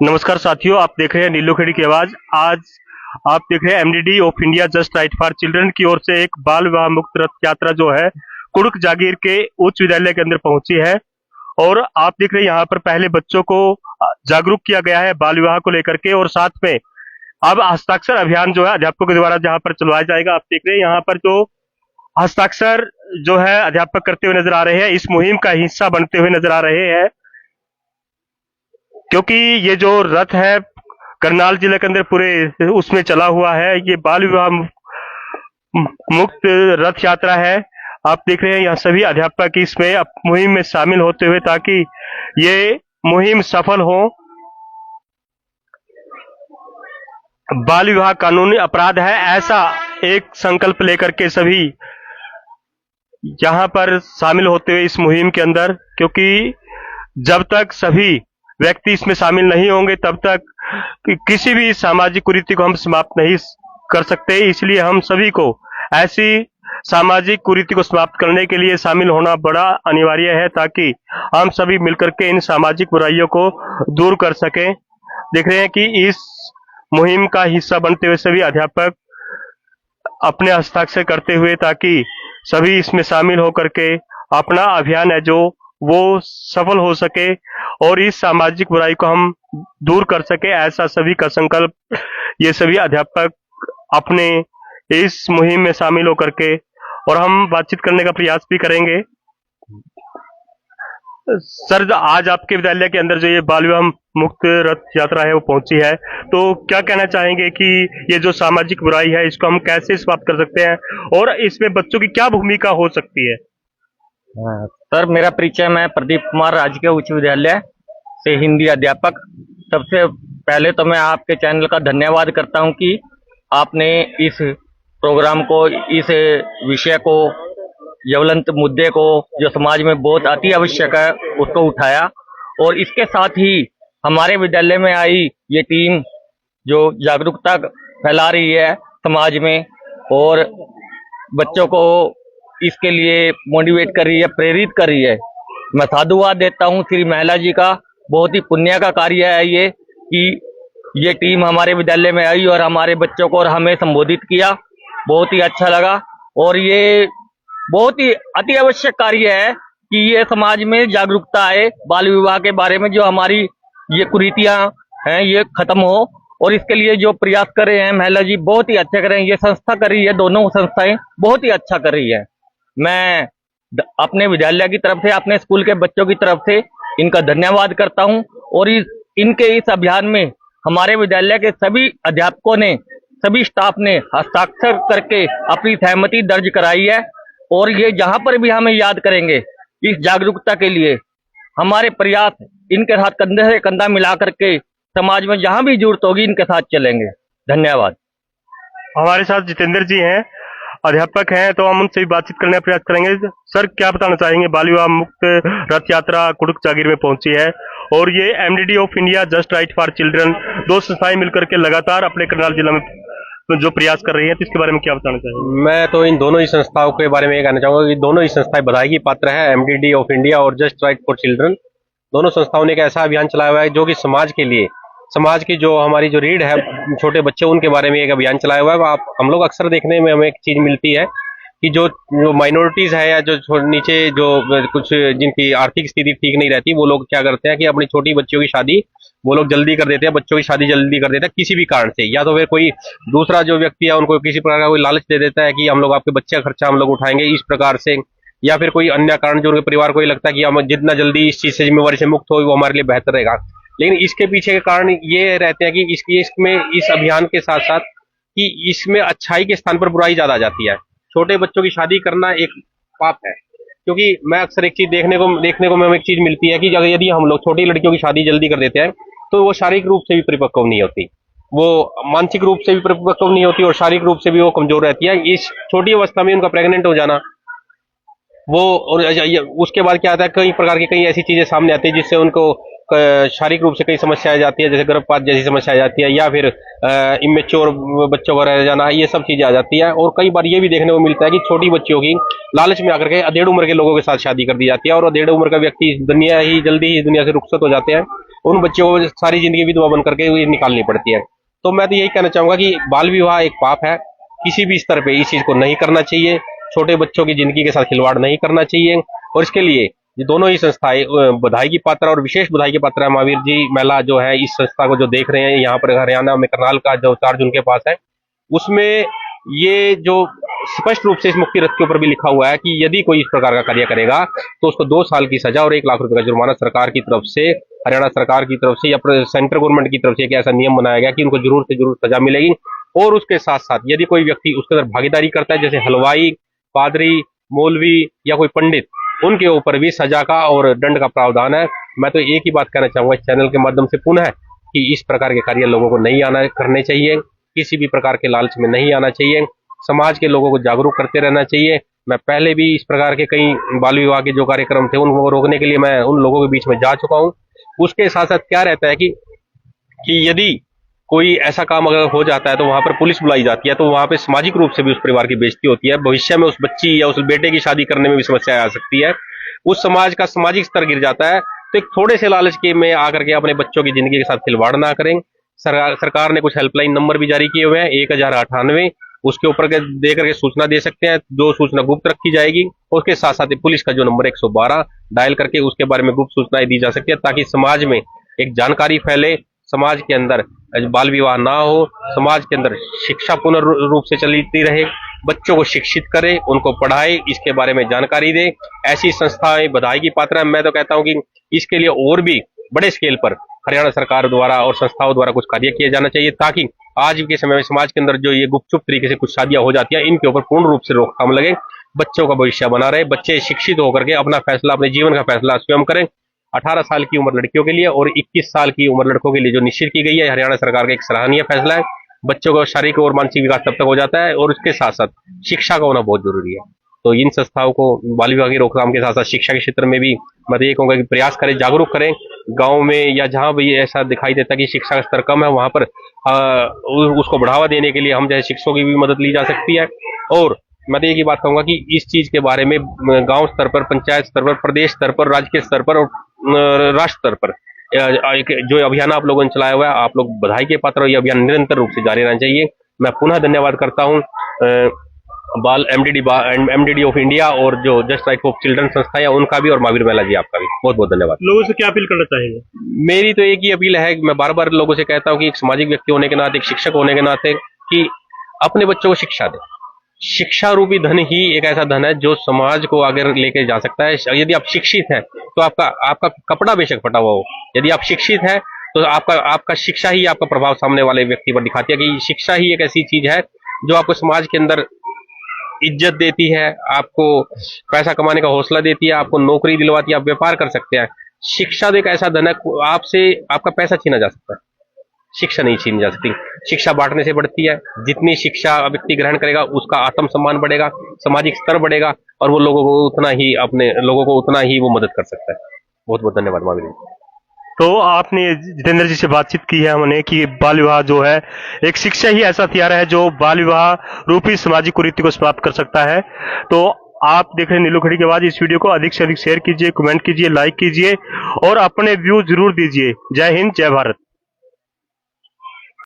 नमस्कार साथियों, आप देख रहे हैं नीलो खेड़ी की आवाज। आज आप देख रहे हैं MDD of India just right for children की ओर से एक बाल विवाह मुक्त रथ यात्रा जो है कुड़ुक जागीर के उच्च विद्यालय के अंदर पहुंची है। और आप देख रहे हैं यहाँ पर पहले बच्चों को जागरूक किया गया है बाल विवाह को लेकर के, और साथ में अब हस्ताक्षर अभियान जो है अध्यापकों के द्वारा जहाँ पर चलवाया जाएगा। आप देख रहे हैं यहाँ पर जो हस्ताक्षर जो है अध्यापक करते हुए नजर आ रहे हैं, इस मुहिम का हिस्सा बनते हुए नजर आ रहे हैं, क्योंकि ये जो रथ है करनाल जिले के अंदर पूरे उसमें चला हुआ है। ये बाल विवाह मुक्त रथ यात्रा है। आप देख रहे हैं यहाँ सभी अध्यापक इसमें मुहिम में शामिल होते हुए, ताकि ये मुहिम सफल हो। बाल विवाह कानूनी अपराध है, ऐसा एक संकल्प लेकर के सभी यहाँ पर शामिल होते हुए इस मुहिम के अंदर, क्योंकि जब तक सभी व्यक्ति इसमें शामिल नहीं होंगे तब तक किसी भी सामाजिक कुरीति को हम समाप्त नहीं कर सकते। इसलिए हम सभी को ऐसी सामाजिक कुरीति को समाप्त करने के लिए शामिल होना बड़ा अनिवार्य है, ताकि हम सभी मिलकर के इन सामाजिक बुराइयों को दूर कर सकें। देख रहे हैं कि इस मुहिम का हिस्सा बनते हुए सभी अध्यापक अपने हस्ताक्षर करते हुए, ताकि सभी इसमें शामिल होकर के अपना अभियान है जो वो सफल हो सके और इस सामाजिक बुराई को हम दूर कर सके, ऐसा सभी का संकल्प ये सभी अध्यापक अपने इस मुहिम में शामिल होकर के, और हम बातचीत करने का प्रयास भी करेंगे। सर, आज आपके विद्यालय के अंदर जो ये बाल विवाह मुक्त रथ यात्रा है वो पहुंची है, तो क्या कहना चाहेंगे कि ये जो सामाजिक बुराई है इसको हम कैसे समाप्त कर सकते हैं और इसमें बच्चों की क्या भूमिका हो सकती है? सर, मेरा परिचय, मैं प्रदीप कुमार, राजकीय उच्च विद्यालय से हिंदी अध्यापक। सबसे पहले तो मैं आपके चैनल का धन्यवाद करता हूं कि आपने इस प्रोग्राम को, इस विषय को, ज्वलंत मुद्दे को जो समाज में बहुत अति आवश्यक है उसको उठाया। और इसके साथ ही हमारे विद्यालय में आई ये टीम जो जागरूकता फैला रही है समाज में और बच्चों को इसके लिए मोटिवेट कर रही है, प्रेरित कर रही है। मैं साधुवाद देता हूं श्री महिला जी का। बहुत ही पुण्य का कार्य है ये कि ये टीम हमारे विद्यालय में आई और हमारे बच्चों को और हमें संबोधित किया। बहुत ही अच्छा लगा और ये बहुत ही अति आवश्यक कार्य है कि ये समाज में जागरूकता आए बाल विवाह के बारे में, जो हमारी ये कुरीतियां हैं ये खत्म हो। और इसके लिए जो प्रयास कर रहे हैं महिला जी, बहुत ही अच्छा कर रहे हैं। ये संस्था कर रही है, दोनों संस्थाएं बहुत ही अच्छा कर रही है। मैं अपने विद्यालय की तरफ से, अपने स्कूल के बच्चों की तरफ से इनका धन्यवाद करता हूं। और इनके इस अभियान में हमारे विद्यालय के सभी अध्यापकों ने, सभी स्टाफ ने हस्ताक्षर करके अपनी सहमति दर्ज कराई है। और ये जहां पर भी हमें याद करेंगे इस जागरूकता के लिए, हमारे प्रयास इनके साथ कंधे से कंधा मिला करके समाज में जहां भी जरूरत होगी इनके साथ चलेंगे। धन्यवाद। हमारे साथ जितेंद्र जी हैं, अध्यापक हैं, तो हम उनसे भी बातचीत करने का प्रयास करेंगे। सर, क्या बताना चाहेंगे? बाल विवाह मुक्त रथ यात्रा कुड़ुक जागीर में पहुंची है और ये MDD of India just right for children, दो संस्थाएं मिलकर के लगातार अपने करनाल जिला में जो प्रयास कर रही है, तो इसके बारे में क्या बताना चाहेंगे? मैं तो इन दोनों ही संस्थाओं के बारे में ये कहना चाहूंगा कि दोनों ही संस्थाएं बधाई की पात्र है। एमडीडी ऑफ इंडिया और जस्ट राइट फॉर चिल्ड्रन, दोनों संस्थाओं ने एक ऐसा अभियान चलाया हुआ है जो कि समाज के लिए, समाज की जो हमारी जो रीढ़ है, छोटे बच्चे, उनके बारे में एक अभियान चलाया हुआ है। हम लोग अक्सर देखने में हमें एक चीज मिलती है कि जो माइनॉरिटीज है या जो नीचे जो कुछ जिनकी आर्थिक स्थिति ठीक नहीं रहती, वो लोग क्या करते हैं कि अपनी छोटी बच्चियों की शादी वो लोग जल्दी कर देते हैं, बच्चों की शादी जल्दी कर देते हैं किसी भी कारण से। या तो फिर कोई दूसरा जो व्यक्ति है उनको किसी प्रकार का कोई लालच दे देता है कि हम लोग आपके बच्चे का खर्चा हम लोग उठाएंगे इस प्रकार से, या फिर कोई अन्य कारण जो उनके परिवार को ये लगता है कि हम जितना जल्दी इस चीज से, जिम्मेवारी से मुक्त हो, वो हमारे लिए बेहतर रहेगा। लेकिन इसके पीछे के कारण ये रहते हैं कि इसमें इस अभियान के साथ साथ कि इसमें अच्छाई के स्थान पर बुराई ज्यादा आ जाती है। छोटे बच्चों की शादी करना एक पाप है, क्योंकि मैं अक्सर एक चीज देखने को हमें एक चीज मिलती है कि यदि हम लोग छोटी लड़कियों की शादी जल्दी कर देते हैं तो वो शारीरिक रूप से भी परिपक्व नहीं होती, वो मानसिक रूप से भी परिपक्व नहीं होती और शारीरिक रूप से भी वो कमजोर रहती है। इस छोटी अवस्था में उनका प्रेग्नेंट हो जाना, वो और उसके बाद क्या आता है, कई प्रकार की कई ऐसी चीजें सामने आती है जिससे उनको शारीरिक रूप से कई समस्याएं जाती है, जैसे गर्भपात जैसी समस्या आ जाती है, या फिर इमेच्योर बच्चों का रह जाना, ये सब चीजें आ जाती है। और कई बार ये भी देखने को मिलता है कि छोटी बच्चियों की लालच में आकर के अधेड़ उम्र के लोगों के साथ शादी कर दी जाती है और अधेड़ उम्र का व्यक्ति जल्दी ही दुनिया से रुखसत हो जाते हैं। उन बच्चों को सारी जिंदगी विधवा बन करके निकालनी पड़ती है। तो मैं तो यही कहना चाहूंगा कि बाल विवाह एक पाप है, किसी भी स्तर पे इस चीज को नहीं करना चाहिए। छोटे बच्चों की जिंदगी के साथ खिलवाड़ नहीं करना चाहिए, और इसके लिए ये दोनों ही संस्थाएं बधाई की पात्र और विशेष बधाई की पात्र है। महावीर जी महिला जो है इस संस्था को जो देख रहे हैं यहाँ पर हरियाणा में करनाल का जो चार्ज उनके पास है, उसमें ये जो स्पष्ट रूप से इस मुक्ति रथ के ऊपर भी लिखा हुआ है कि यदि कोई इस प्रकार का कार्य करेगा तो उसको 2 साल की सजा और 1 लाख रुपए का जुर्माना सरकार की तरफ से, हरियाणा सरकार की तरफ से या सेंट्रल गवर्नमेंट की तरफ से एक ऐसा नियम बनाया गया कि उनको जरूर से जरूर सजा मिलेगी। और उसके साथ साथ यदि कोई व्यक्ति उसके अंदर भागीदारी करता है, जैसे हलवाई, पादरी, मौलवी या कोई पंडित, उनके ऊपर भी सजा का और दंड का प्रावधान है। मैं तो एक ही बात कहना चाहूंगा इस चैनल के माध्यम से पुनः कि इस प्रकार के कार्य लोगों को नहीं आना करने चाहिए, किसी भी प्रकार के लालच में नहीं आना चाहिए, समाज के लोगों को जागरूक करते रहना चाहिए। मैं पहले भी इस प्रकार के कई बाल विवाह के जो कार्यक्रम थे उनको रोकने के लिए मैं उन लोगों के बीच में जा चुका हूं। उसके साथ साथ क्या रहता है कि यदि कोई ऐसा काम अगर हो जाता है तो वहां पर पुलिस बुलाई जाती है, तो वहां पे सामाजिक रूप से भी उस परिवार की बेइज्जती होती है। भविष्य में उस बच्ची या उस बेटे की शादी करने में भी समस्या आ सकती है, उस समाज का सामाजिक स्तर गिर जाता है। तो एक थोड़े से लालच के में आकर के अपने बच्चों की जिंदगी के साथ खिलवाड़ ना करें। सरकार ने कुछ हेल्पलाइन नंबर भी जारी किए हुए हैं, 1098, उसके ऊपर दे करके सूचना दे सकते हैं। जो सूचना गुप्त रखी जाएगी, उसके साथ साथ पुलिस का जो नंबर 112 डायल करके उसके बारे में गुप्त सूचनाएं दी जा सकती है, ताकि समाज में एक जानकारी फैले, समाज के अंदर बाल विवाह ना हो, समाज के अंदर शिक्षा पूर्ण रूप से चलती रहे, बच्चों को शिक्षित करे, उनको पढ़ाए, इसके बारे में जानकारी दे। ऐसी संस्थाएं बधाई की पात्र है। मैं तो कहता हूं कि इसके लिए और भी बड़े स्केल पर हरियाणा सरकार द्वारा और संस्थाओं द्वारा कुछ कार्य किया जाना चाहिए, ताकि आज के समय में समाज के अंदर जो ये गुपचुप तरीके से कुछ शादियां हो जाती है, इनके ऊपर पूर्ण रूप से रोकथाम लगे, बच्चों का भविष्य बना रहे, बच्चे शिक्षित होकर के अपना फैसला, अपने जीवन का फैसला स्वयं करें। 18 साल की उम्र लड़कियों के लिए और 21 साल की उम्र लड़कों के लिए जो निश्चित की गई है, हरियाणा सरकार का एक सराहनीय फैसला है। बच्चों का शारीरिक और मानसिक विकास तब तक हो जाता है, और उसके साथ साथ शिक्षा का होना बहुत जरूरी है। तो इन संस्थाओं को बाल विवाह की रोकथाम के साथ साथ शिक्षा के क्षेत्र में भी मैं तो ये कहूंगा कि प्रयास करें, जागरूक करें। गांव में या जहां भी ऐसा दिखाई देता है कि शिक्षा का स्तर कम है, वहां पर उसको बढ़ावा देने के लिए हम जैसे शिक्षकों की भी मदद ली जा सकती है। और मैं तो एक ही बात कहूंगा कि इस चीज के बारे में गांव स्तर पर, पंचायत स्तर पर, प्रदेश स्तर पर, राज्य के स्तर पर और राष्ट्र स्तर पर जो अभियान आप लोगों ने चलाया हुआ है, आप लोग बधाई के पात्र हो। ये अभियान निरंतर रूप से जारी रहना चाहिए। मैं पुनः धन्यवाद करता हूँ एमडीडी ऑफ इंडिया और जो जस्ट राइट फॉर चिल्ड्रन संस्था है उनका भी, और महावीर महिला जी आपका भी बहुत बहुत धन्यवाद। लोगों से क्या अपील करना चाहेंगे? मेरी तो एक ही अपील है, मैं बार बार लोगों से कहता हूँ कि एक सामाजिक व्यक्ति होने के नाते, एक शिक्षक होने के नाते, कि अपने बच्चों को शिक्षा दें। शिक्षा रूपी धन ही एक ऐसा धन है जो समाज को आगे लेके जा सकता है। यदि आप शिक्षित हैं तो आपका कपड़ा बेशक फटा हुआ हो, यदि आप शिक्षित हैं तो आपका शिक्षा ही आपका प्रभाव सामने वाले व्यक्ति पर दिखाती है कि शिक्षा ही एक ऐसी चीज है जो आपको समाज के अंदर इज्जत देती है, आपको पैसा कमाने का हौसला देती है, आपको नौकरी दिलवाती है, आप व्यापार कर सकते हैं। शिक्षा तो एक ऐसा धन है, आपसे आपका पैसा छीना जा सकता है, शिक्षा नहीं छीनी जा सकती। शिक्षा बांटने से बढ़ती है। जितनी शिक्षा व्यक्ति ग्रहण करेगा उसका आत्मसम्मान बढ़ेगा, सामाजिक स्तर बढ़ेगा, और वो लोगों को उतना ही वो मदद कर सकता है। बहुत बहुत धन्यवाद महावीर। तो आपने जितेंद्र जी से बातचीत की है हमने कि बाल विवाह जो है एक शिक्षा ही ऐसा हथियार है जो बाल विवाह रूपी सामाजिक कुरीति को समाप्त कर सकता है। तो आप देख रहे हैं नीलू खड़ी के बाद, इस वीडियो को अधिक से अधिक शेयर कीजिए, कमेंट कीजिए, लाइक कीजिए और अपने व्यू जरूर दीजिए। जय हिंद, जय भारत।